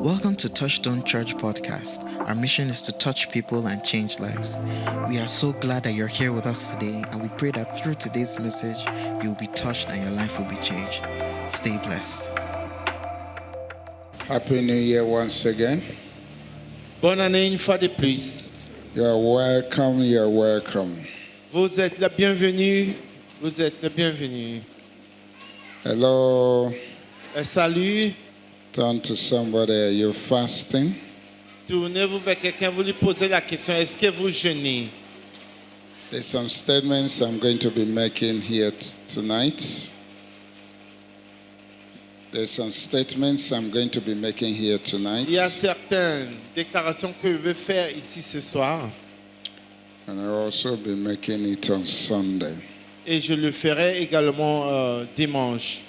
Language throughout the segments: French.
Welcome to Touchstone Church Podcast. Our mission is to touch people and change lives. We are so glad that you're here with us today, and we pray that through today's message, you'll be touched and your life will be changed. Stay blessed. Happy New Year once again. Bonne année une fois de plus. You're welcome, you're welcome. Vous êtes la bienvenue. Vous êtes la bienvenue. Hello. Salut. Turn to somebody. Are you fasting? Tournez-vous vers quelqu'un, vous lui posez la question, est-ce que vous jeûnez? There's some statements I'm going to be making here tonight. There's some statements I'm going to be making here tonight. Il y a certaines déclarations que je veux faire ici ce soir. And I'll also be making it on Sunday. Et je le ferai également dimanche.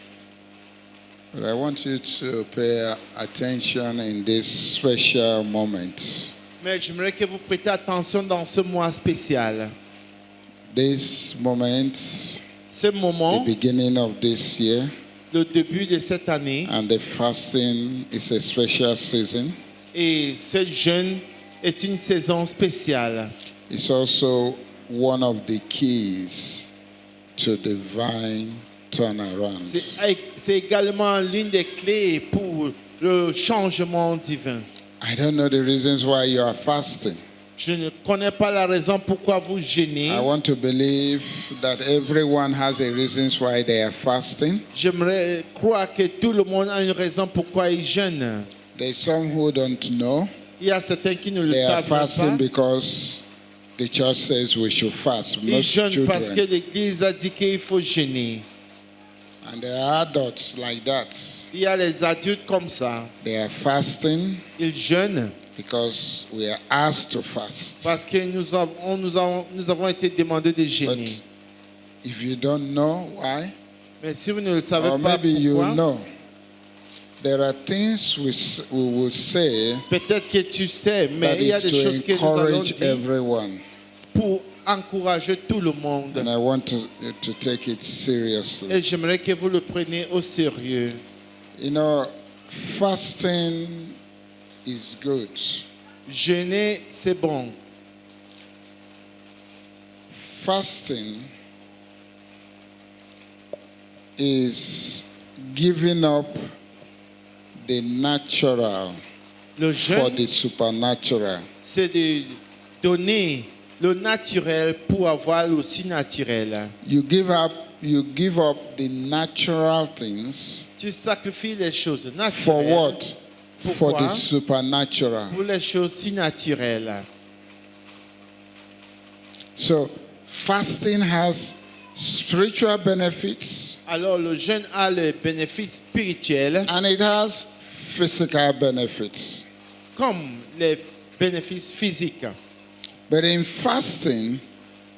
But I want you to pay attention in this special moment. Mais j'aimerais que vous prêtiez attention dans ce mois spécial. This moment, Ce moment, the beginning of this year, le début de cette année, and the fasting is a special season. et ce jeûne est une saison spéciale. It's also one of the keys to divine turnaround. C'est également l'une des clés pour le changement divin. I don't know the reasons why you are fasting. Je ne connais pas la raison pourquoi vous jeûnez. I want to believe that everyone has a reasons why they are fasting. J'aimerais croire que tout le monde a une raison pourquoi il jeûne. There's some who don't know. Il y a certains qui ne le They are savent fasting pas. because the church says we should fast. Ils Most jeûnent parce que children. l'Église a dit qu'il faut jeûner. And there are adults like that. Il y a les adultes comme ça. They are fasting Ils jeûnent because we are asked to fast. parce que nous avons été demandés de But jeûner. if you don't know why, Mais si vous ne le savez or pas maybe you pourquoi, know, there are things we will say peut-être que tu sais, mais that il y a is des to choses que nous allons encourage dire everyone. pour encourager tout le monde. And I want to take it seriously. Et j'aimerais que vous le preniez au sérieux. You know, fasting is good. Jeûner, c'est bon. Fasting is giving up the natural Le for jeûne, the supernatural. c'est de donner le naturel pour avoir le surnaturel. You give up the natural things Tu sacrifies les choses for naturelles what? For the Pourquoi? supernatural. pour les choses surnaturelles. So fasting has spiritual benefits Alors le jeûne a les bénéfices spirituels and it has physical benefits. comme les bénéfices physiques. But in fasting,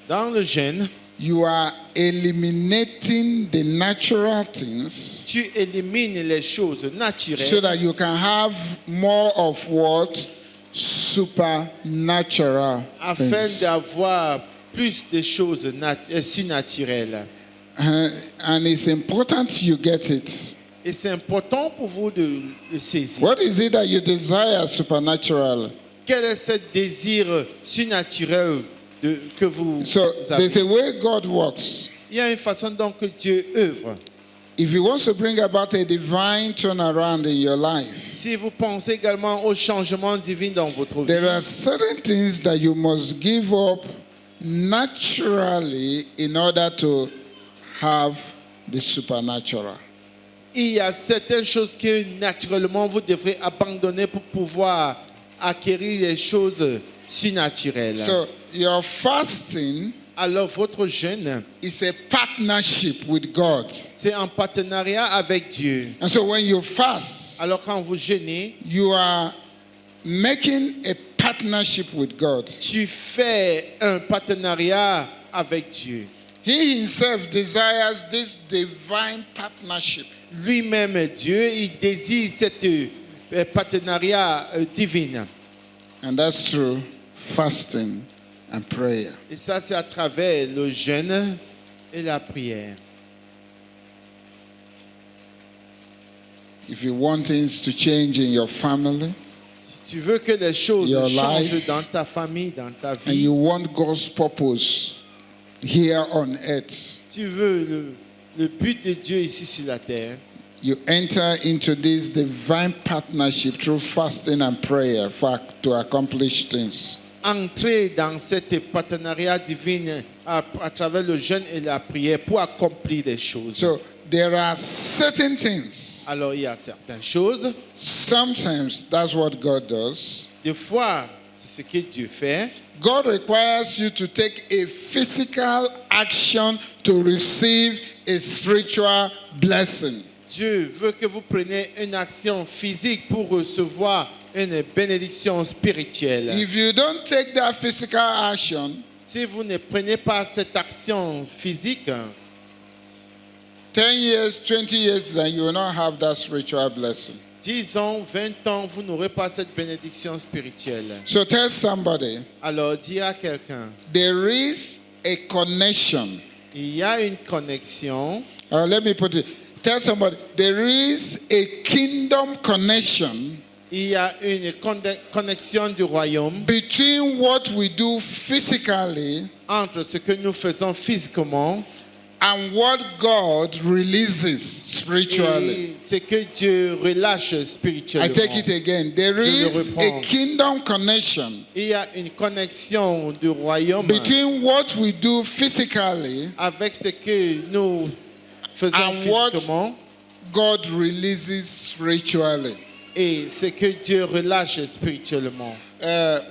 Dans le jeûne, you are eliminating the natural things tu élimines les choses so naturelles that you can have more of what? Supernatural afin things. d'avoir plus de choses surnaturelles. And it's important you get it. Et c'est important pour vous de le saisir. What is it that you desire supernatural? Quel est ce désir surnaturel que vous So avez? there's a way God works. Il y a une façon dont que Dieu œuvre. If He wants to bring about a divine turnaround in your life, Si vous pensez également au changement divin dans votre vie, there are certain things that you must give up naturally in order to have the supernatural. il y a certaines choses que naturellement vous devrez abandonner pour pouvoir acquérir les choses surnaturelles. So your fasting Alors votre jeûne, is a partnership with God. c'est en partenariat avec Dieu. And so when you fast, Alors quand vous jeûnez, you are making a partnership with God. tu fais un partenariat avec Dieu. He himself desires this divine partnership. Lui-même, Dieu, il désire cet partenariat divin. And that's through fasting and prayer. Et ça, c'est à travers le jeûne et la prière. if you want things to change in your family, Si tu veux que les choses Your changent life, dans ta famille, dans ta and vie, you want God's purpose here on earth, tu veux le but de Dieu ici sur la terre, you enter into this divine partnership through fasting and prayer to accomplish things. entrer dans cette partenariat divin à travers le jeûne et la prière pour accomplir les choses. So there are certain things. Alors il y a certaines choses, Sometimes that's what God does. des fois c'est ce que Dieu fait. God requires you to take a physical action to receive a spiritual blessing. Dieu veut que vous preniez une action physique pour recevoir une bénédiction spirituelle. If you don't take that physical action, Si vous ne prenez pas cette action physique, 10 years, 20 years, then you will not have that spiritual blessing. 10 ans, 20 ans, vous n'aurez pas cette bénédiction spirituelle. So tell somebody, Alors dis à quelqu'un, there is a connection. il y a une connexion. Let me put it. Tell somebody, there is a kingdom connection Il y a une connexion du royaume between what we do physically entre ce que nous faisons physiquement and what God releases spiritually. et ce que Dieu relâche spirituellement. I take it again. There Je le is a reprends. kingdom connection Il y a une connexion du royaume between what we do physically avec ce que nous faisons and what physiquement God releases spiritually. et ce que Dieu relâche spirituellement.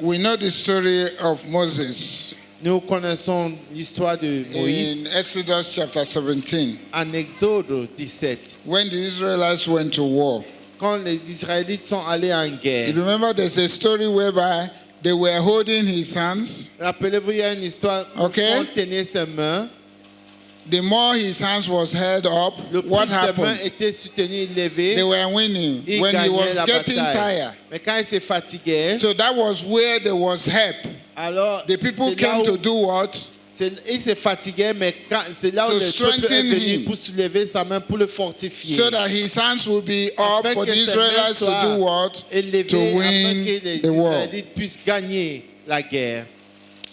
We know the story of Moses Nous connaissons l'histoire de Moïse in Exodus chapter 17. en Exode 17. When the Israelites went to war, Quand les Israélites sont allés en guerre. you remember there's a story whereby they were holding his hands. Rappelez-vous, il y a une histoire où Okay. on tenait ses mains. The more his hands was held up, Le plus what ses mains happened? étaient soutenues, élevées. They were winning. Il When he gagnait was la getting bataille. tired. Mais quand il se fatiguait, So that was where there was help. alors The people c'est là came où- to do what? il se fatiguait, mais c'est là où To le peuple est strengthen venu him. pour soulever sa main, pour le fortifier. So that his hands will be up Afin for que the ses Israelites mains to do soient what? élevées, To afin win que les the war. Israélites puissent gagner la guerre.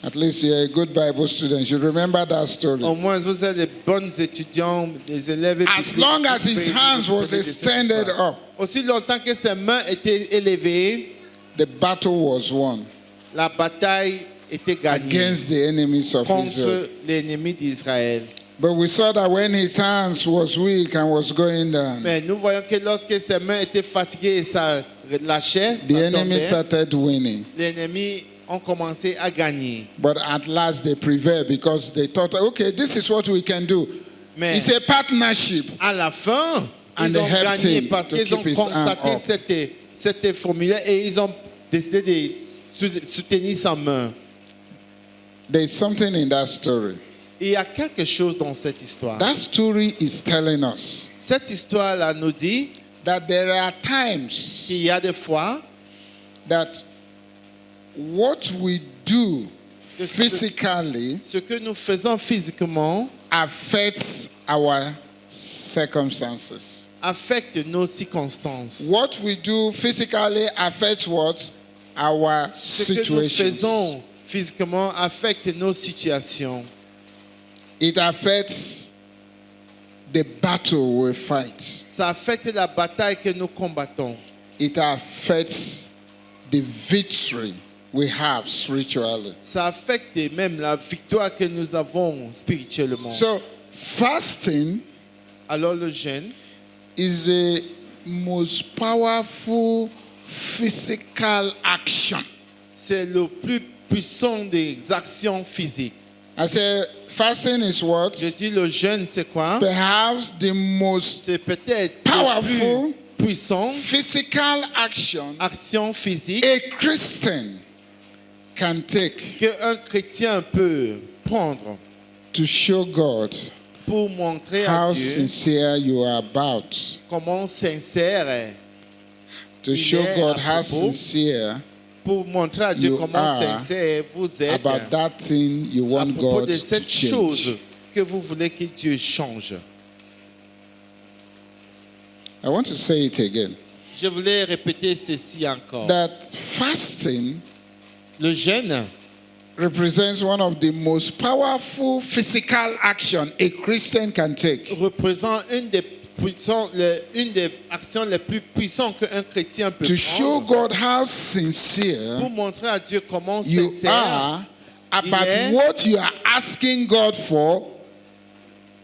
At least you're a good Bible student. You remember that story. Au moins, vous êtes des bons étudiants, des élèves. As long as his hands was extended up, Aussi longtemps que ses mains étaient élevées, the battle was won la bataille était gagnée against the enemies of Israel. contre l'ennemi d'Israël. But we saw that when his hands was weak and was going down, Mais nous voyons que lorsque ses mains étaient fatiguées et ça lâchait, the ça enemy tombait, started winning. l'ennemi ont commencé à gagner. But at last they prevailed because they thought, okay, this is what we can do. Mais It's a partnership. à la fin, And ils they ont helped gagné him parce to qu'ils ont keep his arm constaté up. cette formule et ils ont décidé de soutenir sa main. There's something in that story. Il y a quelque chose dans cette histoire. That story is telling us Cette histoire-là nous dit that there are times qu'il y a des fois that what we do physically ce que nous faisons physiquement affects our circumstances. affecte nos circonstances. What we do physically affects what? Our Ce que nous situations. faisons physiquement affecte nos situations. It affects the battle we fight. Ça affecte la bataille que nous combattons. It affects the victory we have spiritually. Ça affecte même la victoire que nous avons spirituellement. So fasting Alors le jeûne is the most powerful physical action. c'est le plus puissant des actions physiques. I say fasting is what? Je dis le jeûne c'est quoi? Perhaps the most C'est peut-être Powerful. le plus puissant physical action action physique a Christian can take qu'un chrétien peut prendre to show God pour montrer à how Dieu sincere you are about. comment sincère est, To Il show est God à how propos sincere pour montrer à Dieu You comment are sincère vous êtes about that thing you à want propos God de to cette chose change. que vous voulez que Dieu change. I want to say it again. Je voulais répéter ceci encore. That fasting Le jeûne represents one of the most powerful physical action a Christian can take. représente une des actions les plus puissantes qu'un chrétien peut To show prendre God how sincere pour montrer à Dieu comment you sincère are about est what you are asking God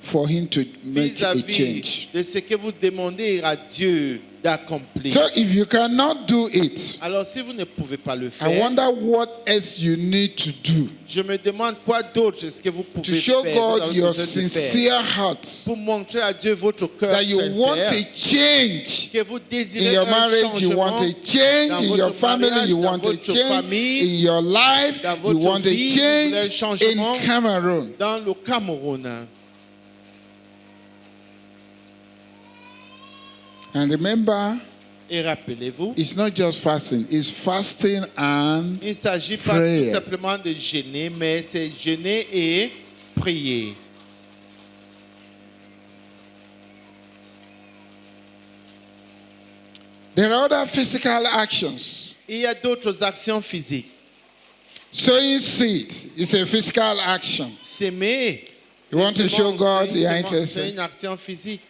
for Him to make a vis-à-vis change. de ce que vous demandez à Dieu d'accomplir. So if you cannot do it, Alors si vous ne pouvez pas le I faire, wonder what else you need to do je me demande quoi d'autre est-ce que vous to pouvez show faire, vous God avez your besoin de faire, sincere heart pour montrer à Dieu votre cœur that you want sincère, a change. que vous In désirez your un marriage, you want changement a change. dans In votre your family, mariage, you dans want a votre change. famille, In your life, dans you votre want a vie, vous voulez un change. changement. In Cameroon. dans le Cameroun. And remember, Et rappelez-vous, it's not just fasting, it's fasting and il ne s'agit pas prayer. tout simplement de jeûner, mais c'est jeûner et prier. there are other physical actions. Il y a d'autres actions physiques. Sowing seed is a physical action. S'aimer, You want to show God you are c'est interested. une action physique.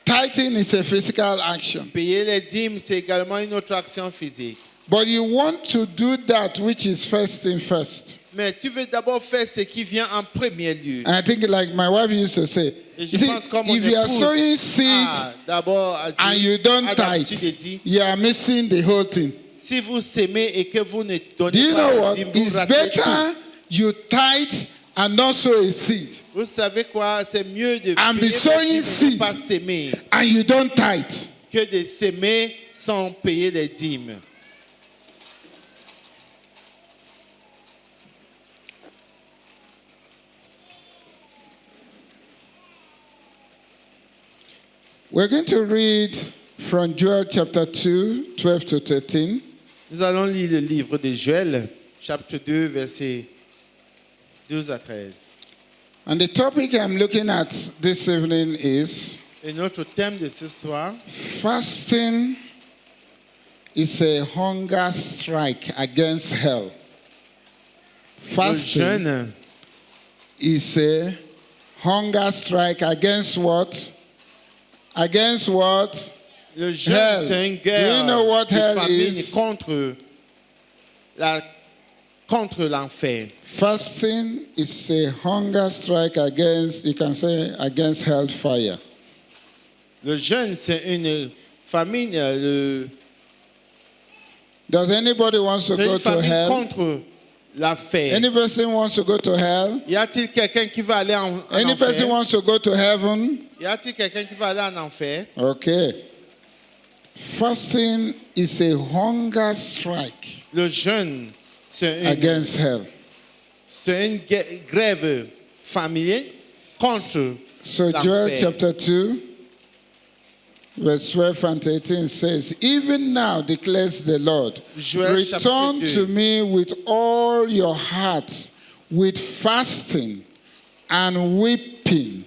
Tithing is a physical action. Payer les dîmes, c'est également une autre action physique. But you want to do that which is first in first. Mais tu veux d'abord faire ce qui vient en premier lieu. And I think like my wife used to say, Et you je see, pense comme mon if you are épouse sowing seed d'abord and you don't a d'habitude de tithe, dire, you are missing the whole thing. si vous s'aimez et que vous ne Do donnez you pas know le what? dîme, vous It's ratez tout. better you tithe and not sow a seed, Vous savez quoi? C'est mieux de And be payer sowing les dîmes et seed. ne pas s'aimer and you don't tithe. que de s'aimer sans payer les dîmes. We're going to read from Joel chapter 2, 12 to 13. Nous allons lire le livre de Joël, chapitre 2, versets 12 à 13. And the topic I'm looking at this evening is Et notre thème de ce soir, fasting is a hunger strike against hell. le Fasting jeûne is a hunger strike against what? Against what? Le jeûne, Hell. c'est une Do guerre you know what de hell famine is? contre l'enfer. Fasting is a hunger strike against, you can say, against hellfire. Le jeûne, c'est une famine, Does anybody wants to c'est go une to famine hell? contre l'enfer. Any person wants to go to hell? Y a-t-il quelqu'un qui va aller en Any person enfer? wants to go to heaven? Y a-t-il quelqu'un qui va aller en enfer? Okay. Fasting is a hunger strike Le jeûne, c'est against hell. une grève familiale contre So Joel l'enfer. chapter 2, verse 12 and 13 says, even now declares the Lord, Joel return chapitre 2. to me with all your heart, with fasting and weeping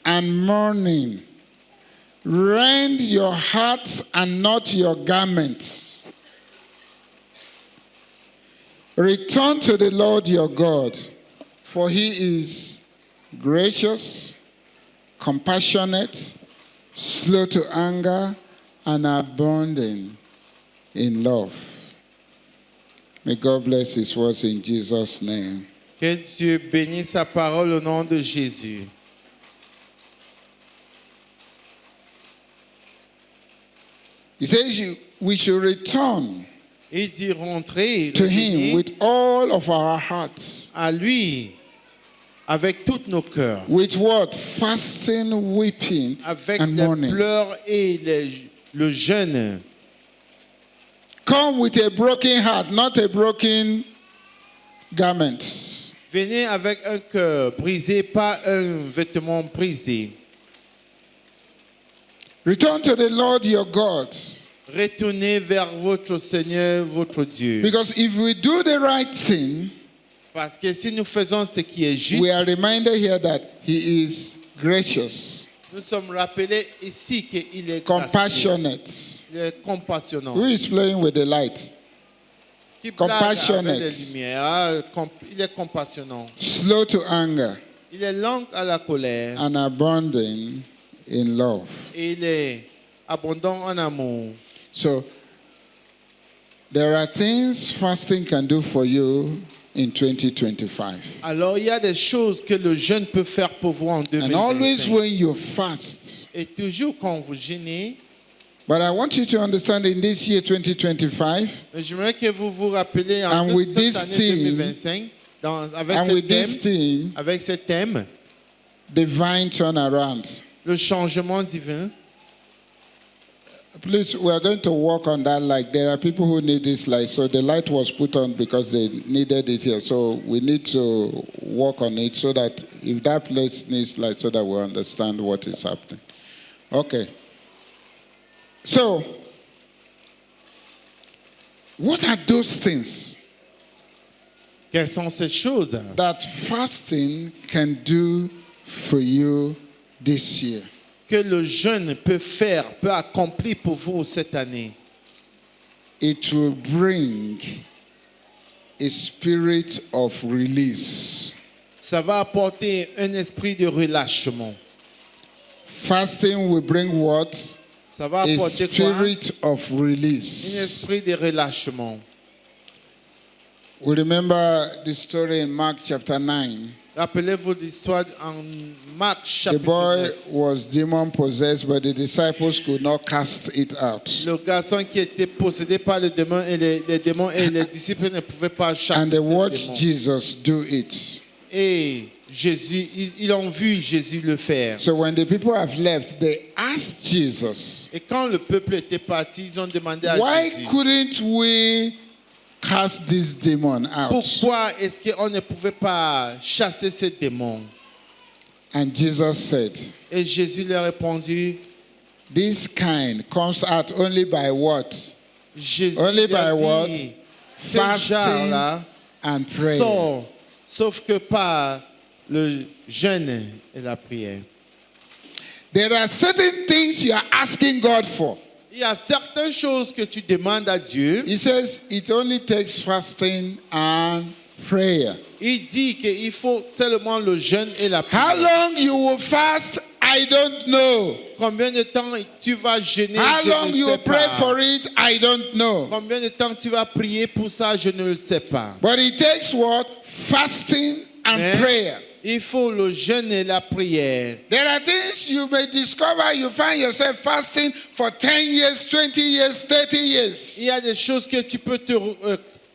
and mourning. Rend your hearts and not your garments. Return to the Lord your God, for he is gracious, compassionate, slow to anger, and abounding in love. May God bless his words in Jesus' name. Que Dieu bénisse sa parole au nom de Jésus. He says we should return Il dit rentrer to him revenir with all of our hearts. à lui avec tous nos cœurs, With what? Fasting, weeping, avec and les mourning. pleurs et le jeûne. Come with a broken heart, not a broken garment. Venez avec un cœur brisé, pas un vêtement brisé. Return to the Lord your God. Retournez vers votre Seigneur, votre Dieu. Because if we do the right thing, Parce que si nous faisons ce qui est juste, we are reminded here that he is gracious. Nous sommes rappelés ici qu'il est gracieux. Compassionate. Il est compassionnant. Who is playing with the light? Qui blague Compassionate. avec les lumières. Il est compassionnant. Slow to anger Il est lent à la colère. and abounding in love. Et il est abondant en amour. So, there are things fasting can do for you in 2025. Alors, il y a des choses que le jeûne peut faire pour vous en And always 2025. when you fast, Et toujours quand vous jeûnez, but I want you to understand in this year 2025, j'aimerais que vous vous rappelez en And with cette this année theme, 2025, avec and ce with this thème, theme, avec ce thème, divine turnaround. le changement divin. Please, we are going to work on that light. There are people who need this light. So the light was put on because they needed it here. So we need to work on it so that if that place needs light, so that we understand what is happening. Okay. So, what are those things Quelles sont ces choses that fasting can do for you this year? que le jeûne peut faire, peut accomplir pour vous cette année? It will bring a spirit of release. Ça va apporter un esprit de relâchement. Fasting will bring what? Ça va A apporter quoi? spirit of Un release. esprit de relâchement. We remember the story in Mark chapter 9. Rappelez-vous l'histoire en Marc The chapitre boy 9. was demon possessed, but the disciples could not cast it out. Le garçon qui était possédé par le démon et les démons et les disciples ne pouvaient pas And chasser they ce watched démon. Jesus do it. Et Jésus, ils ont vu Jésus le faire. So when the people have left, they asked Jesus, Et quand le peuple était parti, ils ont demandé à why Jésus, couldn't we cast this demon out? pourquoi est-ce qu'on ne pouvait pas chasser ce démon? And Jesus said, Et Jésus leur a répondu, this kind comes out only by what? Jésus Only leur by what? dit, ce Fasting genre-là and prayer. sort, sauf que par le jeûne et la prière. There are certain things you are asking God for. Il y a certaines choses que tu demandes à Dieu. He says it only takes fasting and prayer. Il dit qu'il faut seulement le jeûne et la How prière. long you will fast, I don't know. Combien de temps tu vas jeûner, How je long ne you sais will pray pas. for it, I don't know. Combien de temps tu vas prier pour ça, je ne le sais pas. But it takes what? Fasting and Mais prayer. il faut le jeûne et la prière. There are things you may discover you find yourself fasting for 10 years, 20 years, 30 years. Il y a des choses que tu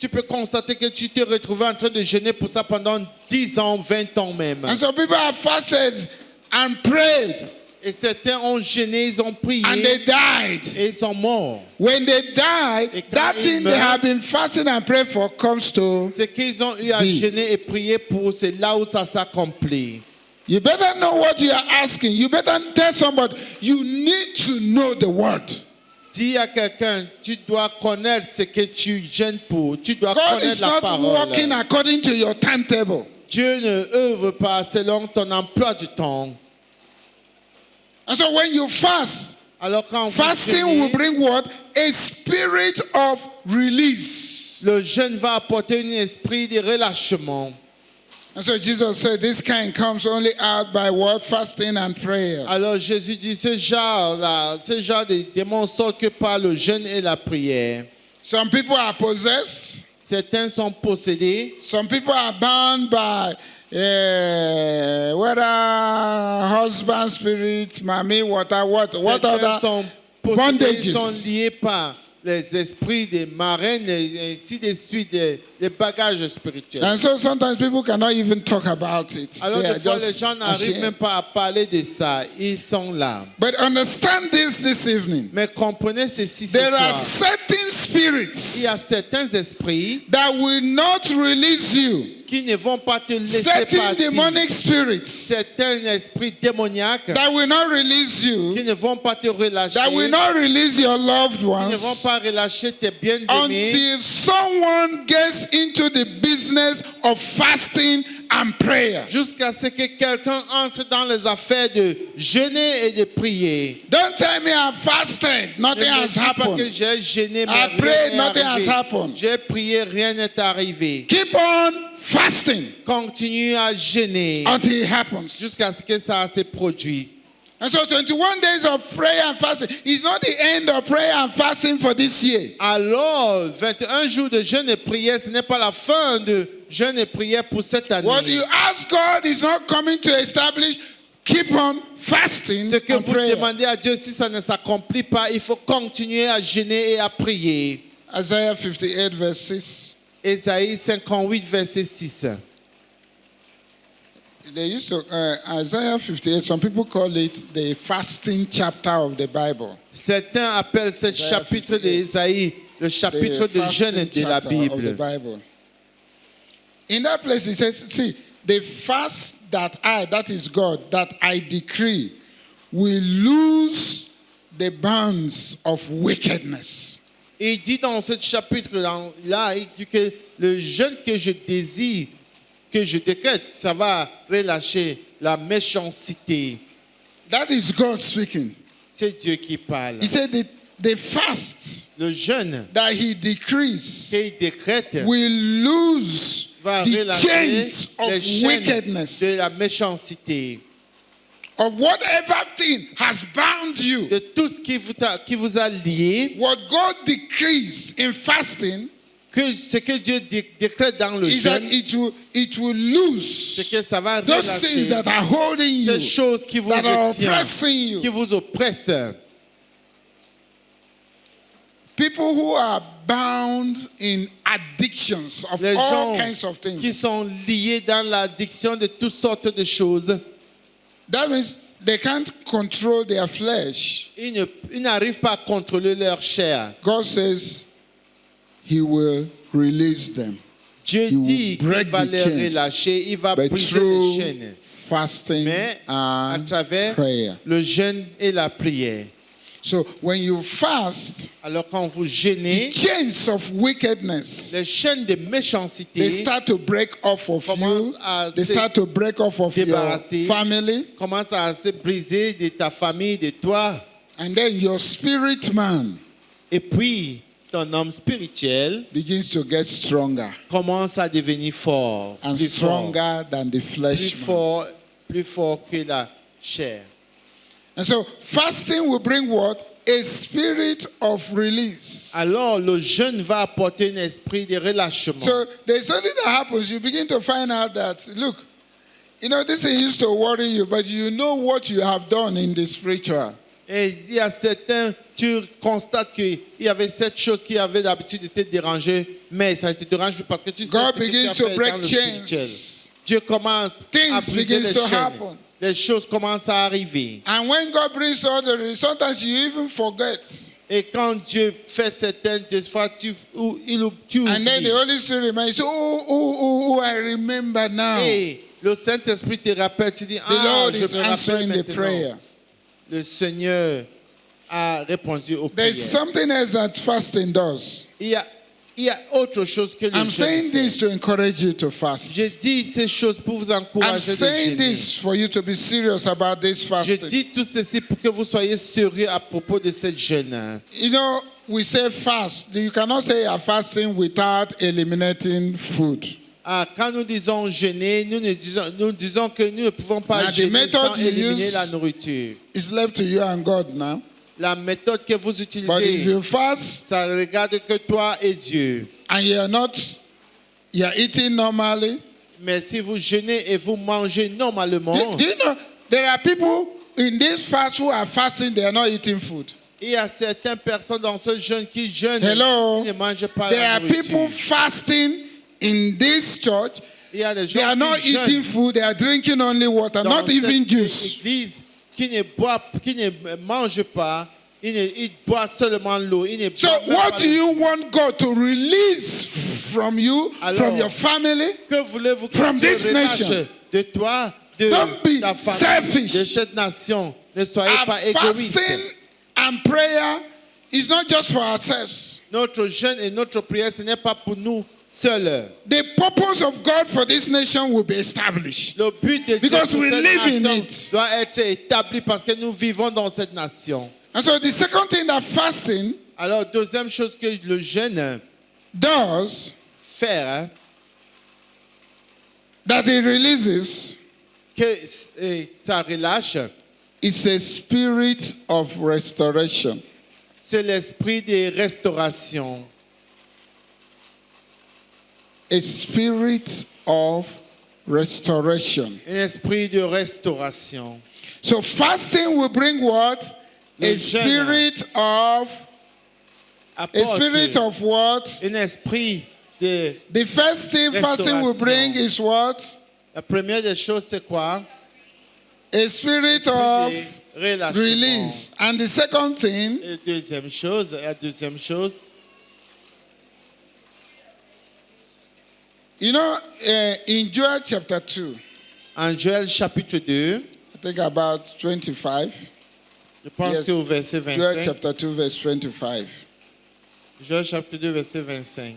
peux constater que tu te retrouves en train de jeûner pour ça pendant 10 ans, 20 ans même. And so people have fasted and prayed Et certains ont jeûné, ils ont prié and they died. et ils sont morts. When they die, Et quand that ils thing they meurent, have been fasting and praying for comes to. Ce qu'ils ont eu à Oui. jeûner et prier pour, c'est là où ça s'accomplit. You better know what you are asking. You better tell somebody. You need to know the word. Dis à quelqu'un, tu dois connaître ce que tu jeûnes pour. Tu dois God connaître is la not parole. working according to your timetable. Dieu ne œuvre pas selon ton emploi du temps. And so when you fast, Alors quand vous fasting jeûnez, will bring what? A spirit of release. le jeûne va apporter un esprit de relâchement. And so Jesus said, this kind comes only out by what? Fasting and prayer. Alors Jésus dit, ce genre de démons sort que par le jeûne et la prière. Some people are possessed. Certains sont possédés. Some people are bound by whether husband spirit, mommy, what Certains other sont possédés, sont bondages. liés par les esprits des marraines et ainsi de suite, des bagages spirituels. And so sometimes people cannot even talk about it. Alors They des fois, are les just gens n'arrivent ashamed. même pas à parler de ça. Ils sont là. But understand this evening. Mais comprenez ceci ce There are soir. certain Il spirits y a certains esprits that will not release you qui ne vont pas te laisser certain partir. demonic spirits Certains esprits démoniaques that will not release qui you, ne vont pas te relâcher, that will not release your loved qui ne vont ones pas relâcher tes bien-aimés until someone gets into the business of fasting and prayer. jusqu'à ce que quelqu'un entre dans les affaires de jeûner et de prier. Don't tell me I fasted, Ne nothing me has dis pas que happened. j'ai jeûné, mais I rien prayed, n'est nothing has arrivé. happened. J'ai prié, rien n'est arrivé. Keep on fasting Continue à jeûner until it happens. jusqu'à ce que ça se produise. And so 21 days of prayer and fasting is not the end of prayer and fasting for this year. Alors, 21 jours de jeûne et prière, ce n'est pas la fin de jeûne et prière pour cette année. What you ask God is not coming to establish. Keep on fasting Ce que and vous prayer. demandez à Dieu, si ça ne s'accomplit pas, il faut continuer à jeûner et à prier. Isaiah 58 verse 6. Ésaïe 58, verset 6. They used to, Isaiah 58, some people call it the fasting chapter of the Bible. Certains appellent ce Isaiah chapitre 58, d'Ésaïe le chapitre The de jeûne fasting de la chapter of the Bible. Bible. In that place, it says, see, the fast that that is God, that I decree, will lose the bounds of wickedness. Et il dit dans ce chapitre-là, il dit que le jeûne que je désire, que je décrète, ça va relâcher la méchanceté. That is God speaking. C'est Dieu qui parle. He said the fast Le jeûne that he decrees qu'il décrète will lose va the relâcher chains of les chaînes wickedness, de la méchanceté. of whatever thing has bound you. De tout ce qui vous a lié, What God decrees in fasting ce que Dieu décrète dans le is that jeûne, it will c'est lose que ça va those things relâcher that are holding you, ces choses qui vous that are retiennent, oppressing qui you. vous oppressent. People who are bound in addictions of Les all gens kinds of qui things. sont liés dans l'addiction de toutes sortes de choses, That means they can't control their flesh. ils n'arrivent pas à contrôler leur chair. God says he will release them. Dieu He will dit qu'il break va the les chains, relâcher, il va but briser les through chaînes. fasting Mais à and travers prayer. le jeûne et la prière. So when you fast, Alors quand vous the jeûnez, chains of wickedness, les chaînes de méchanceté they start to break off of you. commencent à They se start to break off of your débarrasser. family. commencent à se briser de ta famille, de toi. And then your spirit man Et puis, ton homme spirituel begins to get stronger commence à devenir fort, and plus fort, stronger than the flesh man. plus fort que la chair. And so fasting will bring what? A spirit of release. Alors, le jeûne va apporter un esprit de relâchement. So there's something that happens. You begin to find out that, look, this thing used to worry you, but you know what you have done in the spiritual. Et il y a certains, tu constates qu'il y avait cette chose qui avait d'habitude de te déranger, mais ça ne te dérange plus parce que tu sais God ce que tu begins as to fait break dans le spirituel. chains. Dieu commence Things à briser begins les to chaînes. happen. Les choses commencent à arriver. And when God brings all the release, sometimes you even forget. Et quand Dieu fait certaines des fois, tu And then the oublies. Holy Spirit reminds you, oh, I remember now. Et le Saint-Esprit te rappelle, tu dis, The Lord je is me rappelle answering the maintenant. prayer. Le Seigneur a répondu aux There's prières. something else that fasting does. Il y a autre chose que le I'm jeûne saying fait. this to encourage you to fast. Je dis ces choses pour vous I'm encourager de saying jeûner. this for you to be serious about this Je fasting. dis tout ceci pour que vous soyez sérieux à propos de cette jeûne. You know, we say fast. You cannot say you're fasting without eliminating food. Quand nous disons jeûner, nous disons que nous ne pouvons pas Now, the jeûner method sans you éliminer use- la nourriture. It's left to you and God now. La méthode que vous But if utilisez, you fast ça regarde que toi et Dieu. and you're eating normally. Mais si vous jeûnez et vous mangez normalement, Do you know there are people in this fast who are fasting, they are not eating food. il y a certaines personnes dans ce jeûne qui jeûnent Hello. et ne mangent pas There la are nourriture. people fasting in this church. Il y a des They gens are not qui eating jeûnent food, they are drinking only water, dans not even cette juice. église qui ne boivent, qui ne mangent pas Il boit seulement l'eau. Il ne So boit même what pas do you want God to release from you, Alors, from your family? Que voulez-vous que from Dieu this relâche nation? de toi, de Don't be ta famille, selfish. de cette nation? Ne soyez Our pas égoïstes. fasting and prayer is not just for ourselves. Notre jeûne et notre prière, ce n'est pas pour nous seuls. The purpose of God for this nation will be established. Le but de Dieu Because pour we cette live in nation it. doit être établi parce que nous vivons dans cette nation. And so the second thing that fasting Alors, deuxième chose que le jeûne does, fait, hein, that it releases, que ça relâche, is a spirit of restoration. c'est l'esprit de restauration. A spirit of restoration. Un esprit de restauration. So fasting will bring what? Le A jeûne spirit of apporte what? un esprit de... The first thing fasting will bring is what? La première des choses, c'est quoi? A spirit of De relâchement. release. And the second thing, Et la deuxième chose, you know, in Joel chapter 2, en Joël chapitre 2, I think about 25. je pense Yes. que au verset Joel 25, chapter 2, verse 25. Joël chapitre 2, verset 25.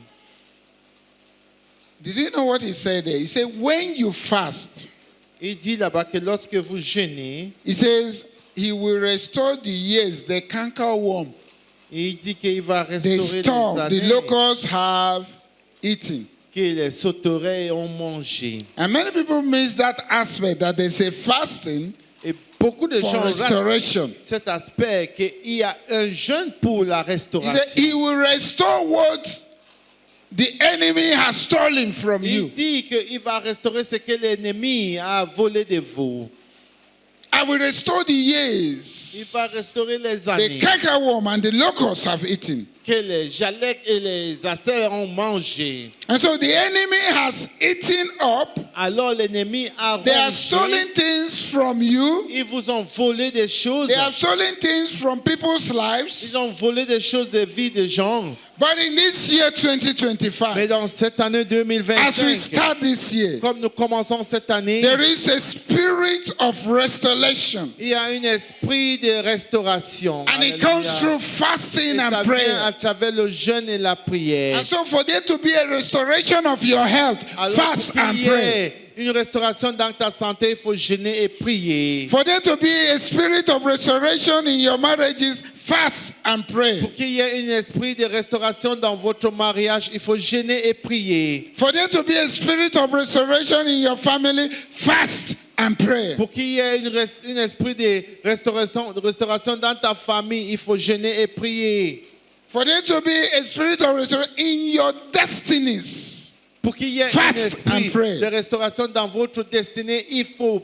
Did you know what he said there? He said, when you fast, Il dit là-bas que lorsque vous jeûnez, he says, he will restore the years the cankerworm, il dit qu'il va the restaurer storm, les the années locusts have eaten. que les sauterelles ont mangé. And many people miss that aspect that they say fasting Et beaucoup de for gens ratent restoration. cet aspect qu'il y a un jeûne pour la He said, restauration. he will restore what the enemy has stolen from Il you. dit qu'il va restaurer ce que l'ennemi a volé de vous. I will restore the Il years va restaurer les the années cankerworm and the locusts have eaten. que les jaleks et les acères ont mangé. And so the enemy has eaten up. Alors l'ennemi a They have rongé. stolen things from you. Ils vous ont volé des choses. They have stolen things from people's Ils lives. ont volé des choses de vie des gens. But in this year Mais 2025, dans cette année as we 2025, start this year, comme nous commençons cette année, there is a spirit of restoration. il y a un esprit de restauration. And it Alléluia. comes through fasting Et ça and vient prayer. à travers le jeûne et la prière. And so for there to be a restoration of your health, Alors fast pour and qu'il y pray. ait une restauration dans ta santé, il faut jeûner et prier. For there to be a spirit of restoration in your marriages, fast and pray. Pour qu'il y ait un esprit de restauration dans votre mariage, il faut jeûner et prier. For there to be a spirit of restoration in your family, fast and pray. Pour qu'il y ait un esprit de restauration dans ta famille, il faut jeûner et prier. For there to be a spirit of restoration in your destinies. Pour qu'il y ait un Fast and esprit pray. de restauration dans votre destinée, il faut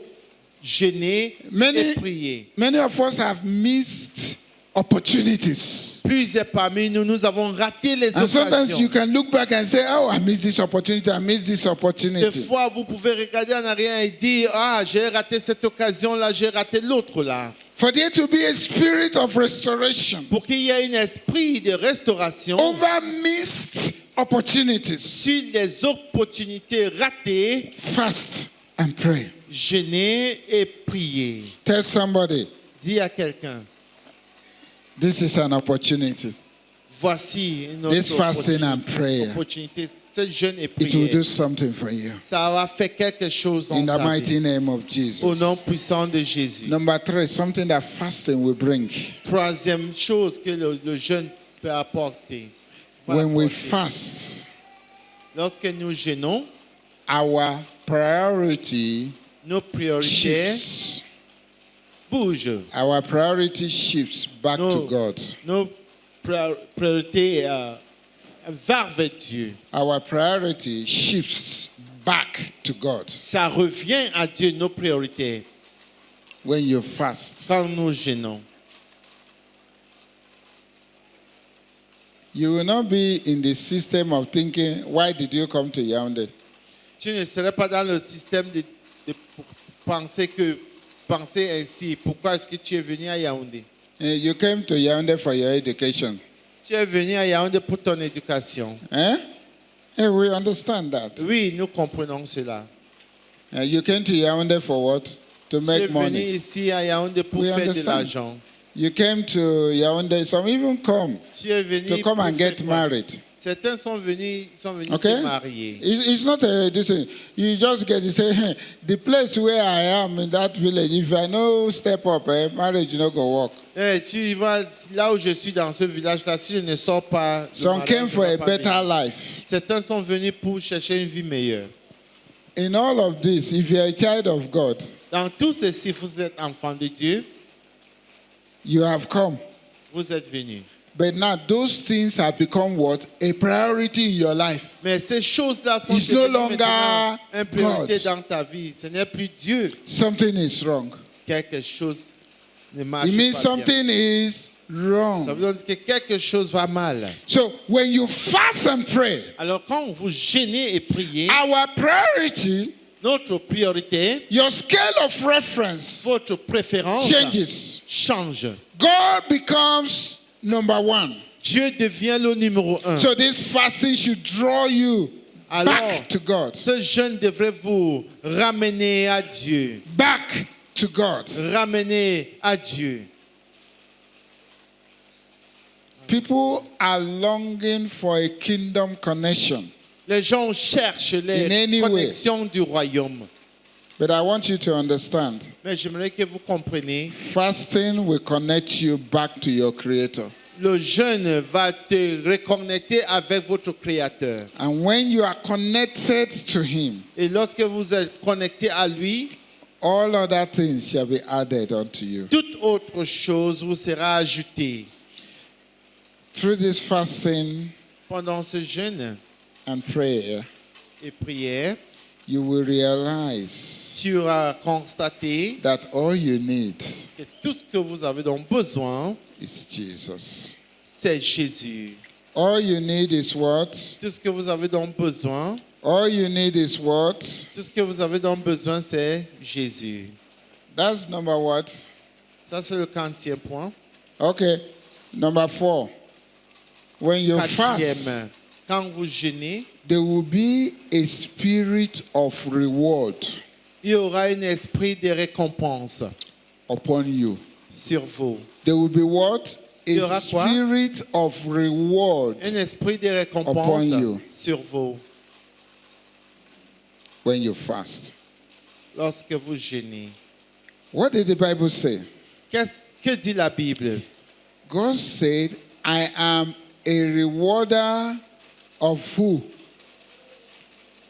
jeûner et prier. Many of us have missed opportunities. Plusieurs parmi nous, nous avons raté les And sometimes you occasions. can look back and say, oh, I missed this opportunity, I missed this Des opportunity. fois, vous pouvez regarder en arrière et dire, ah, j'ai raté cette occasion-là, j'ai raté l'autre là. For there to be a spirit of restoration Pour qu'il y ait un esprit de restauration over missed opportunities, sur les opportunités ratées, fast and pray. jeûner et prier. Tell somebody, Dis à quelqu'un, this is an opportunity. voici une This fasting and prayer, opportunité. Ce jeûne et it will do prière, something for you. ça va faire quelque chose In dans the ta mighty vie. name of Au nom Jesus. puissant de Jésus. Number 3, something that fasting will bring. Troisième chose que le jeûne peut apporter. va When we apporter. fast, Lorsque nous jeûnons, our priority nos priorités shifts. bougent. Our priority shifts back to No. God. Nos priorités vers vers Dieu. Our priority shifts back to God Ça revient à Dieu, nos priorités, when you fast. quand nous jeûnons. You will not be in the system of thinking, why did you come to Yaoundé? Tu ne serais pas dans le système de penser ainsi. Pourquoi est-ce que tu es venu à Yaoundé? You came to Yaoundé for your education. Tu es venu à Yaoundé pour ton éducation. We understand that. Oui, nous comprenons cela. You came to Yaoundé for what? To Tu es make venu money. ici à Yaoundé pour We faire de understand. l'argent. You came to Yaoundé. Some even come Tu es venu to come pour and faire get quoi? married. Certains sont venus Okay? se marier. It's not a this thing. You just get to say, hey, the place where I am in that village, if I no step up, marriage no go work. Tu vas là où je suis dans ce village-là, si je ne sors pas, le Some mariage came ne for va a pas better venir. life. Certains sont venus pour chercher une vie meilleure. In all of this, if you are a child of God, Dans tout ceci, vous êtes enfant de Dieu, you have come. vous êtes venus. But now those things have become what? A priority in your life. Mais ces choses-là sont It's no devenues longer maintenant une priorité God. dans ta vie. Ce n'est plus Dieu. Something is wrong. Quelque chose ne marche It means pas bien. something is Ça wrong. veut dire que quelque chose va mal. So when you fast and pray, Alors quand vous gênez et priez, our priority, notre priorité, your scale of reference votre préférence changes. change. God becomes number one. Dieu devient le numéro un. So this fasting should draw you Alors, back to God. ce jeûne devrait vous ramener à Dieu. Back to God. Ramener à Dieu. People are longing for a kingdom connection. Les gens cherchent In les any way. connexions du royaume. But I want you to understand, Mais j'aimerais que vous compreniez, fasting will connect you back to your Creator. le jeûne va te reconnecter avec votre Créateur. And when you are connected to Him, Et lorsque vous êtes connecté à lui, all other things shall be added unto you. toute autre chose vous sera ajoutée. Through this fasting Pendant ce jeûne and prayer, et prière, you will realize tu auras constaté that all you need que tout ce que vous avez donc besoin, is Jesus. c'est Jésus. All you need is what? Tout ce que vous avez donc besoin, All you need is what? tout ce que vous avez donc besoin, c'est Jésus. That's number what? Ça, c'est le 40e point. Okay. Number 4. When you fast, Quatrième, quand vous jeûnez, there will be a spirit of reward il y aura un esprit de récompense upon you. sur vous. There will be what? Il y A aura quoi? spirit of reward Un esprit de récompense Upon you. sur vous when you fast. lorsque vous jeûnez. What did the Bible say? Que dit la Bible? God said, I am a rewarder of who?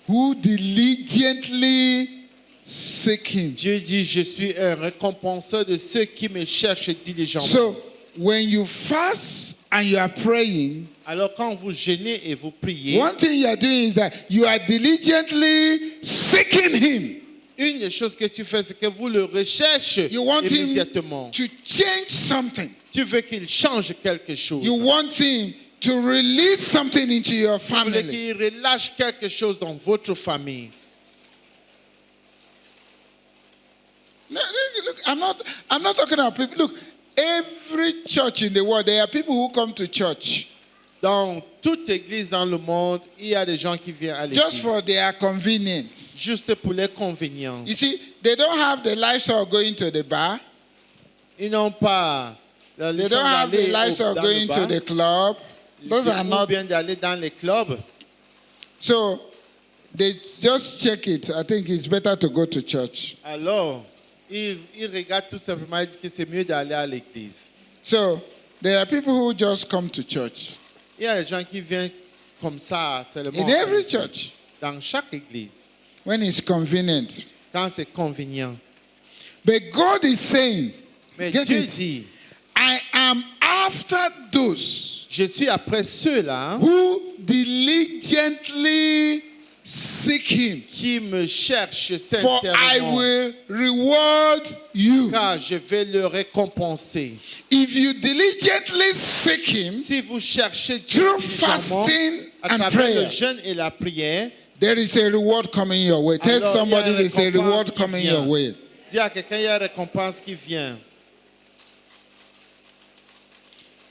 Who diligently seek Him. Dieu dit, je suis un récompenseur de ceux qui me cherchent diligemment. So, when you fast and you are praying, Alors quand vous jeûnez et vous priez, one thing you are doing is that you are diligently seeking Him. une des choses que tu fais, c'est que vous le recherchez You want Him immédiatement. to change something. Tu veux qu'il change quelque chose. You want Him to release something into your Vous voulez family. qu'il relâche quelque chose dans votre famille. Look, I'm not talking about people. Look, every church in the world, there are people who come to church Dans toute église dans le monde, il y a des gens qui viennent à just for l'église. their convenience. Juste pour les convénients. You see, they don't have the lifestyle of going to the bar. Ils n'ont pas la They leçon don't have the d'aller lifestyle of dans le going to bar, the club. Those are ou not. bien d'aller dans les clubs. So they just check it. I think it's better to go to church. Alors, ils regardent tout simplement et disent que c'est mieux d'aller à l'église. So there are people who just come to church. Il y a des gens qui viennent comme ça seulement In every church, dans chaque église, when it's convenient. quand c'est convenient. But God is saying, Mais get Dieu it? dit, I am after those je suis après ceux-là who diligently seek Him, qui me cherchent for I sincèrement, will reward you. car je vais le récompenser. If you diligently seek Him Si vous cherchez Dieu through diligemment, fasting à and travers le prayer, jeûne et la prière, there is a reward coming your way. Tell Alors, somebody il y a there's a une récompense reward qui coming vient. your way. dis à quelqu'un, il y a une récompense qui vient.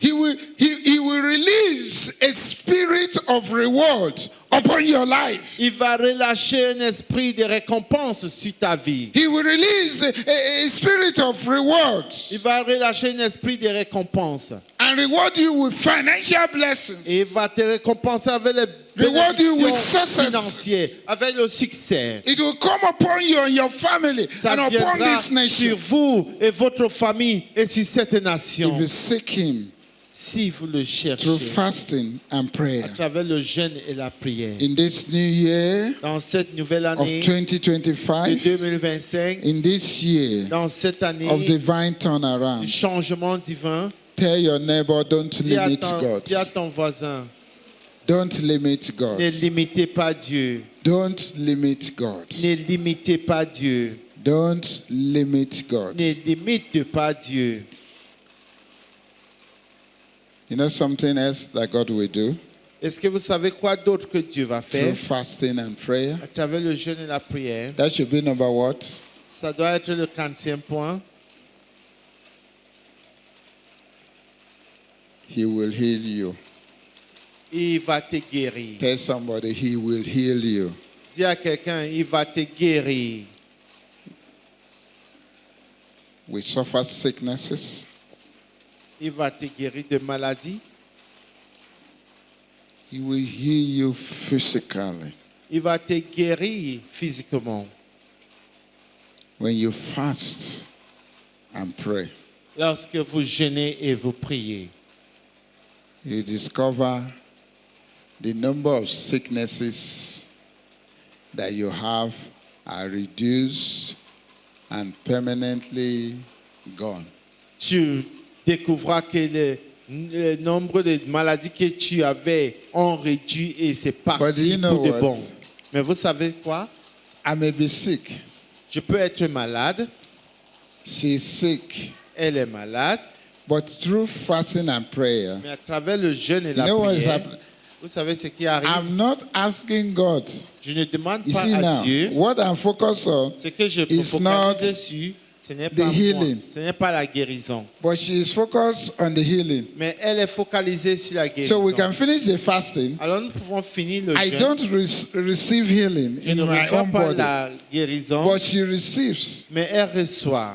He will release a spirit of reward upon your life. Il va relâcher un esprit de récompense sur ta vie. He will release a spirit of rewards Il va relâcher un esprit de récompense. and reward you with financial blessings. Et il va te récompenser avec les Reward you with bénédictions success. financières, avec le succès. It will come upon you and your family Ça and upon viendra this nation. sur vous et votre famille et sur cette nation. If you seek him Si vous le cherchez through fasting and prayer. à travers le jeûne et la prière. In this new year Dans cette nouvelle of année de 2025, 2025, in this year dans cette année of divine turnaround, du changement divin, tell your neighbor, don't limit dis à God. ton voisin, Don't limit God. ne limitez pas Dieu. Don't limit God. Ne limitez pas Dieu. Don't limit God. Ne limite pas Dieu. You know something else that God will do Est-ce que vous savez quoi d'autre que Dieu va through faire fasting and prayer? à travers le jeûne et la prière? That should be number what? Ça doit être le 40e point. He will heal you. Il va te guérir. Tell somebody, He will heal you. Dis à quelqu'un, il va te guérir. We suffer sicknesses. Il va te guérir de maladies. He will heal you physically. Il va te guérir physiquement. When you fast and pray, Lorsque vous jeûnez et vous priez, you discover the number of sicknesses that you have are reduced and permanently gone. tu découvriras que le nombre de maladies que tu avais ont réduit et c'est But do parti you know pour de what? bon. Mais vous savez quoi? I may be sick. Je peux être malade, She's sick. elle est malade, But through fasting and prayer, mais à travers le jeûne et you la know what is prière, happening? vous savez ce qui arrive? I'm not asking God. Je ne demande You pas see à now, Dieu. what I'm focused on, Ce que je peux It's focaliser not sur, ce n'est the pas moi, healing. ce n'est pas la guérison. but she is focused on the healing. Mais elle est focalisée sur la guérison. So we can finish the fasting. Alors nous pouvons finir le I jeûne. don't receive healing Je in ne my reçois own pas body, la guérison, but she receives. mais elle reçoit.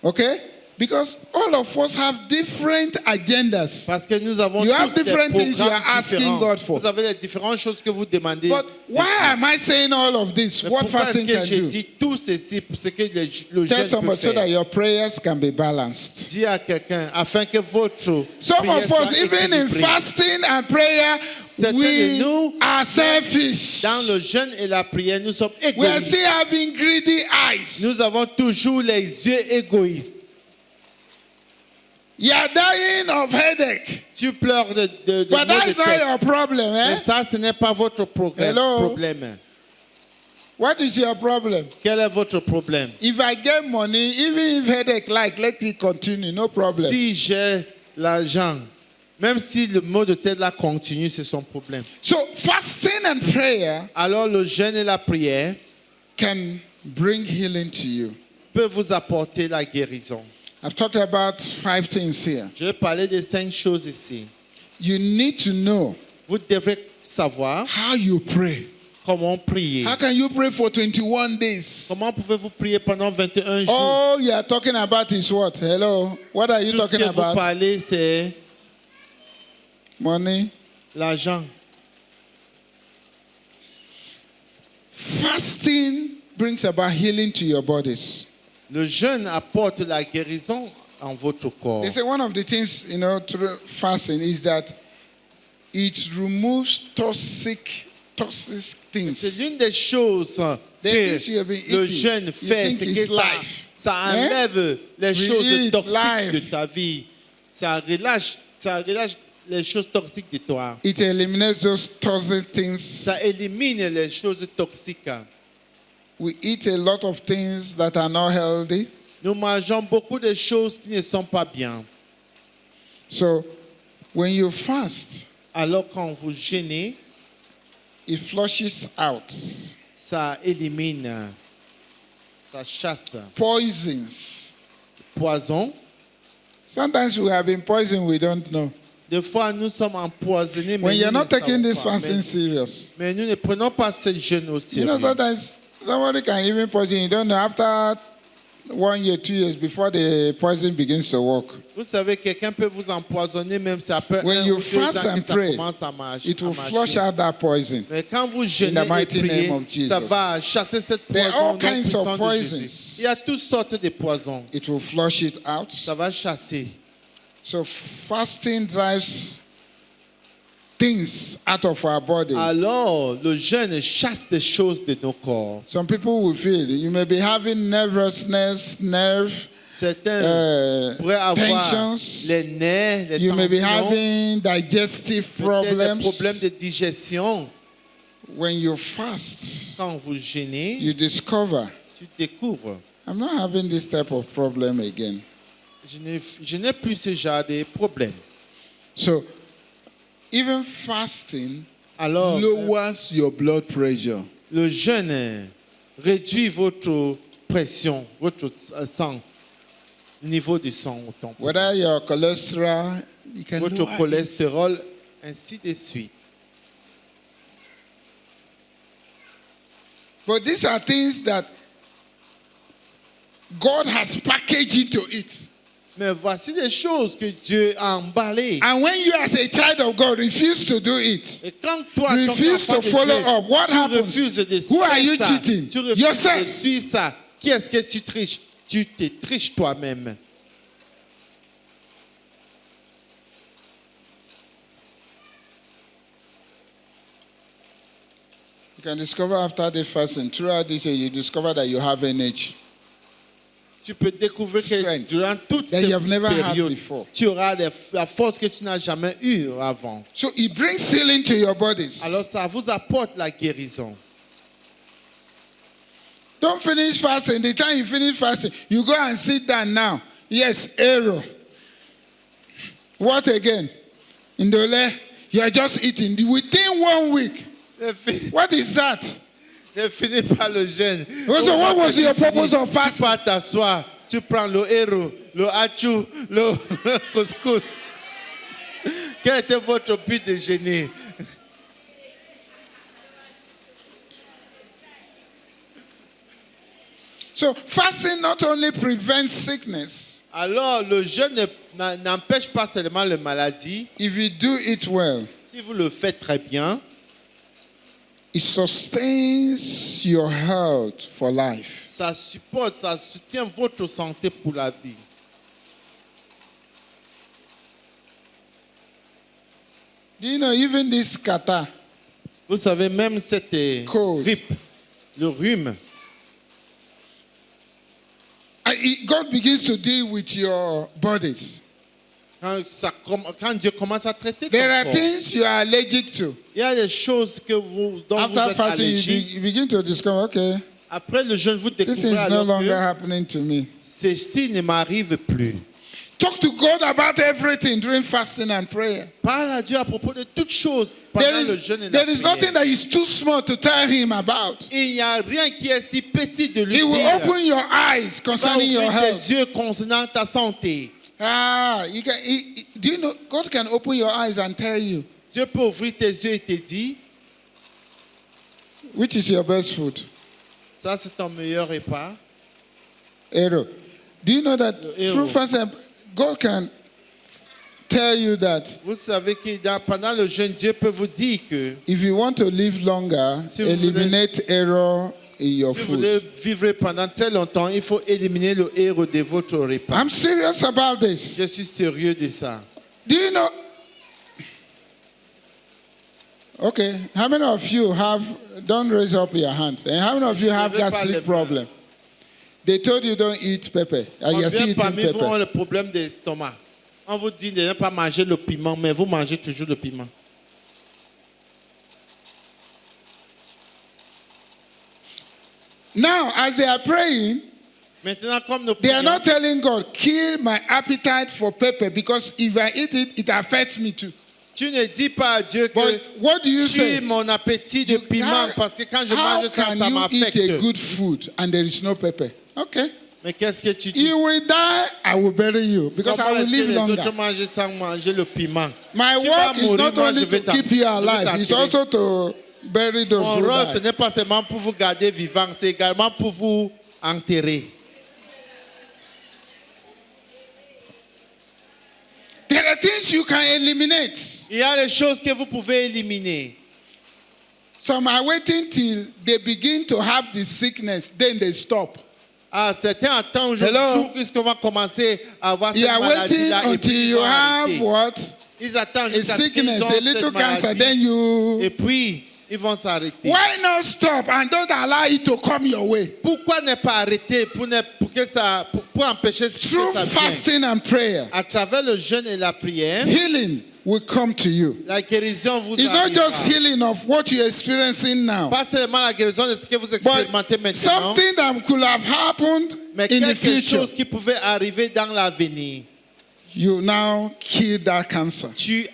Okay? Because all of us have different agendas. Parce que nous avons You tous have des different things you are programmes asking différents. God for. Vous avez les différentes choses que vous demandez. But why am I saying all of this? Mais What pourquoi est-ce fasting que can j'ai do? dit tout ceci pour ce que le Tell jeûne peut somebody so that faire? your prayers can be balanced. Dis à quelqu'un afin que votre Some prière of soit us, even in équilibrée. fasting and prayer, Certains de we nous, are selfish. Dans le jeûne et la prière, nous sommes We are égoïstes. still having greedy eyes. Nous avons toujours les yeux égoïstes. You are dying of headache. Tu pleures de But maux that de is not tête. your problem, Mais eh? ça, ce n'est pas votre Hello? problème. What is your problem? Quel est votre problème? If I get money, even if headache let it continue, no problem. Si j'ai l'argent, même si le mot de tête là continue, c'est son problème. So fasting and prayer Alors le jeûne et la prière can bring healing to you. peuvent vous apporter la guérison. I've talked about 5 things here. Je vais parler de 5 choses ici. You need to know Vous devrez savoir how you pray. comment prier. How can you pray for 21 days? Comment pouvez-vous prier pendant 21 jours? All you are talking about is what? Hello? What are you Tout ce talking que vous about? parlez, c'est Money? l'argent. Fasting brings about healing to your bodies. Le jeûne apporte la guérison en votre corps. They say one of the things, through fasting is that it removes toxic C'est things. l'une des choses The things you have que been le eating, jeûne you fait, think c'est it's que life. ça enlève les We choses eat toxiques life. de ta vie. Ça relâche les choses toxiques de toi. It eliminates those toxic things. Ça élimine les choses toxiques. We eat a lot of things that are not healthy. Nous mangeons beaucoup de choses qui ne sont pas bien. So when you fast, Alors quand vous jeûnez, it flushes out ça élimine, ça chasse poisons, poison, Sometimes we have been poisoned, we don't know. Des fois, nous sommes empoisonnés, mais When nous you're ne not taking savons this pas. fasting serious, Mais nous ne prenons pas ce jeûne au you sérieux. know, sometimes somebody can even poison you. Don't know after 1 year, 2 years before the poison begins to work. Vous savez, quelqu'un peut vous empoisonner même si après When 1 you ou 2 fast ans and que ça pray, commence à marcher. It will flush out that poison. Mais quand vous jeûnez In the et mighty priez, name of Jesus. ça va chasser cette There are poison all au nom kinds of puissant de poisons. Jésus. Il y a toutes sortes de poisons. It will flush it out. Ça va chasser. So fasting drives things out of our body. Alors, le jeûne chasse des choses de nos corps. Some people will feel you may be having nervousness, nerve Certains pourraient avoir tensions. les nerfs, les You may be tensions, having digestive peut-être des problems. problèmes de digestion. When you fast, Quand vous jeûnez, you discover, tu découvres. I'm not having this type of problem again. Je n'ai plus ce genre de problème. So, even fasting Alors, lowers your blood pressure. le jeûne réduit votre pression, votre sang, niveau du sang au temps. Whether your cholesterol, you can Votre lower it. cholestérol, ainsi de suite. But these are things that God has packaged into it. Mais voici des choses que Dieu a emballées. And when you as a child of God refuse to do it, Et quand toi, en tant refuse qu'enfant to de follow Dieu, up, what tu happens? refuses de Who are faire you ça, cheating? tu refuses Yourself. de suivre ça. Qui est-ce que tu triches? Tu te triches toi-même. You can discover after the fasting, throughout this year, you discover that you have energy. Tu peux découvrir que Strength durant toute that cette you have never had période, before. tu auras la force que tu n'as jamais eue avant. So it brings healing to your bodies. Alors ça vous apporte la guérison. Don't finish fasting. The time you finish fasting, you go and sit down now. Yes, arrow. What again? Indole, you are just eating. Within 1 week. What is that? Ne finis pas le jeûne. So what was your purpose of Tu fasting? vas t'asseoir, tu prends le héros, le hachou, le couscous. Quel était votre but de jeûner? So fasting not only prevents sickness, Alors, le jeûne n'empêche pas seulement la maladie. if you do it well, Si vous le faites très bien, it sustains your health for life. ça supporte, ça soutient votre santé pour la vie. Do you know, even this kata, Vous savez, même cette Cold. grippe, le rhume, God begins to deal with your bodies. quand Dieu commence à traiter ton There are corps, things you are allergic to. il y a des choses dont vous After êtes fasting, allergique. you begin to discover, okay, Après le jeûne, vous this is découvrez no alors longer que happening to me. ceci ne m'arrive plus. Talk to God about everything during fasting and prayer. Parle à Dieu à propos de toutes choses pendant There le jeûne et is, la there is prière. nothing that is too small to tell Him about. Il n'y a rien qui est si petit de lui He will dire. open your eyes Va concerning your ouvrir health. tes yeux concernant ta santé. Do you know God can open your eyes and tell you Dieu peut ouvrir tes yeux et te dire, which is your best food? ça c'est ton meilleur repas. Arrow. Do you know that Arrow. through fasting, God can tell you that Vous savez que pendant le jeûne, Dieu peut vous dire que if you want to live longer, Si vous eliminate error in your si vous food. voulez vivre pendant très longtemps, il faut éliminer le héros de votre repas. I'm serious about this. Je suis sérieux de ça. Do you know? Okay, how many of you have, don't raise up your hands, and how many of you have Levez pas les gastric mains. problem? They told you don't eat pepper, and you're still Combien eating parmi vous ont pepper. le problème d'estomac? On vous dit de ne pas manger le piment, mais vous mangez toujours le piment. Now, as they are praying, Maintenant, comme nous they are prions, not telling God, kill my appetite for pepper, because if I eat it, it affects me too. tu ne dis pas à Dieu que But what do you tue say? mon appétit de piment parce que quand je How mange ça, can ça you eat a m'affecte. good food and there is no pepper? Okay. Mais qu'est-ce que tu dis? You will die, I will bury you because I Comment will est-ce que live les autres longer. mangent sans manger le piment? My Tu vas work is mourir, not moi, only je vais to keep you alive, it's t'enterrer. also to bury those Mon who rôle, ce die. n'est pas seulement pour vous garder vivant, c'est également pour vous enterrer. There are things you can eliminate. Il y a des choses que vous pouvez éliminer. Some are waiting till they begin to have the sickness, then they stop. Ah, certains attendent Hello? jusqu'à qu'on va commencer à avoir You cette are waiting maladie-là et until puis ils you vont have arrêter. what? Ils attendent A jusqu'à ce qu'ils sickness, ont a little cette cancer, maladie then you. et puis ils vont s'arrêter. Why not stop and don't allow it to come your way? Pourquoi ne pas arrêter pour empêcher que Through ça vienne? fasting and prayer, À travers le jeûne et la prière, healing will come to you. la guérison vous It's not arrivera. just healing of what you're experiencing now, Pas seulement la guérison de ce que vous expérimentez but maintenant, something that could have happened mais in the quelque future. chose qui pouvait arriver dans l'avenir. You now kill that cancer. Tu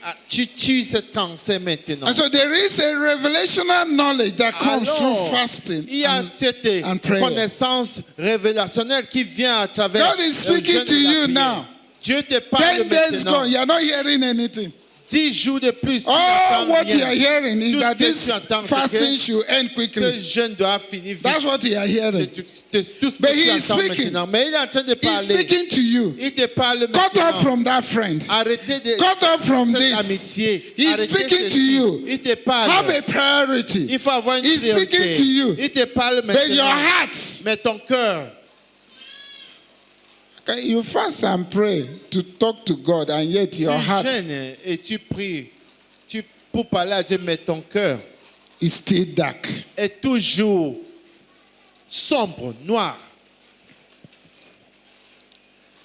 tues ce cancer maintenant. And so there is a revelational knowledge that comes through Alors, fasting il y a and cette and prayer. connaissance révélationnelle qui vient à travers God is le speaking jeûne to et la you prière. now. Dieu te parle 10 days maintenant. gone, you are not hearing anything. 10 jours de plus, tu All n'entends what rien. you are hearing is Tout that ce que this tu entends, c'est fasting que should end ce quickly. jeûne doit finir vite. That's what you are C'est hearing. tout ce But que he tu is entends speaking. maintenant. Mais il est en train de He's parler. speaking to you. Il te parle Cut off maintenant. from that friend. Arrêtez de Cut off from cette this. amitié. He's Arrêtez speaking to ceci. you. Il te parle. Have a priority. Il faut avoir une He's priorité. speaking to you. Il te parle But your maintenant. heart, Mais ton cœur, okay, you fast and pray to talk to God, and yet tu your heart jeûnes et tu pries pour parler à Dieu, mais ton cœur is still dark. est toujours sombre, noir.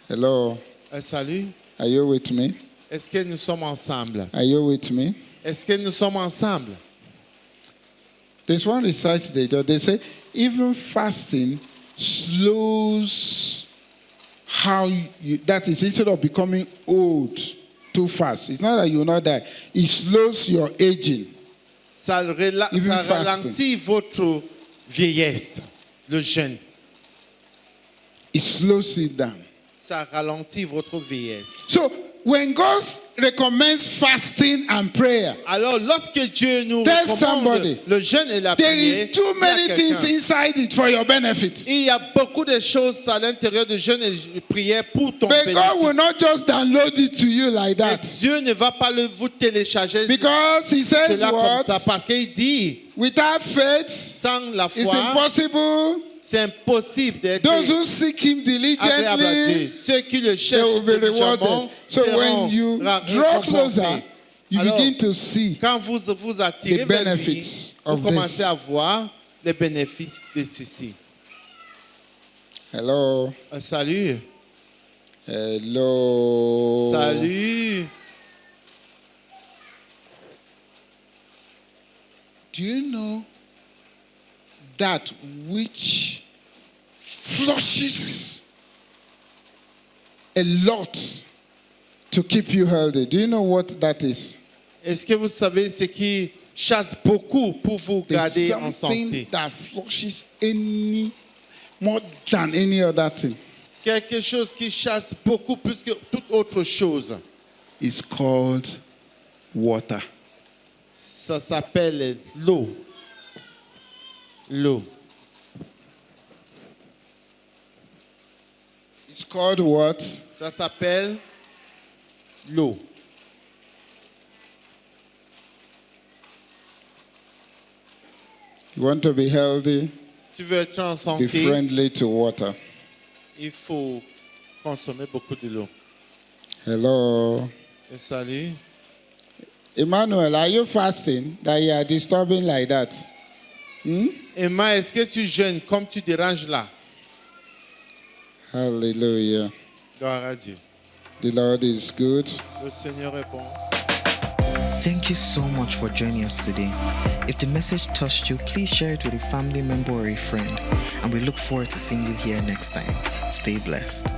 Hello, Salut, are you with me? est-ce que nous sommes ensemble? Are you with me? Est-ce que nous sommes ensemble? There's one research they do. They say even fasting slows how you, that is, instead of becoming old too fast. It's not that you will not die. It slows your aging. Ça Even ralentit votre vieillesse, le jeûne. It slows it down. Ça ralentit votre vieillesse. So when God recommends fasting and prayer, Alors, lorsque Dieu nous Tell recommande somebody, le jeûne et la there prière, is too many dis à things quelqu'un, inside it for your benefit. il y a beaucoup de choses à l'intérieur du jeûne et de prière pour ton But God bénéfice. will not just download it to you like Mais that. Dieu ne va pas vous télécharger Because He says cela comme ça what? parce qu'il dit Without faith, sans la it's foi impossible. c'est impossible d'être Those who seek Him agréable à Dieu. diligently, Ceux qui le they cherchent will be diligemment rewarded. So seront when you draw récompensés. closer, you Alors, begin to see quand vous attirez the vers lui, benefits vous of commencez this. à voir les bénéfices de ceci. Hello. Salut. Hello. Salut. Do you know that which flushes a lot to keep you healthy? Do you know what that is? Est-ce que vous savez ce qui chasse beaucoup pour vous There's garder en something santé? that flushes any more than any other thing. Quelque chose qui chasse beaucoup plus que toute autre chose. It's called water. Ça s'appelle l'eau. L'eau. It's called what? Ça s'appelle l'eau. You want to be healthy? Tu veux être en Be santé, friendly to water. il faut consommer beaucoup de l'eau. Hello. Et salut. Emmanuel, are you fasting that you are disturbing like that? Emma, est-ce que tu jeûnes comme tu déranges là? Hallelujah. Gloire à Dieu. The Lord is good. Le Seigneur est bon. Thank you so much for joining us today. If the message touched you, please share it with a family member or a friend. And we look forward to seeing you here next time. Stay blessed.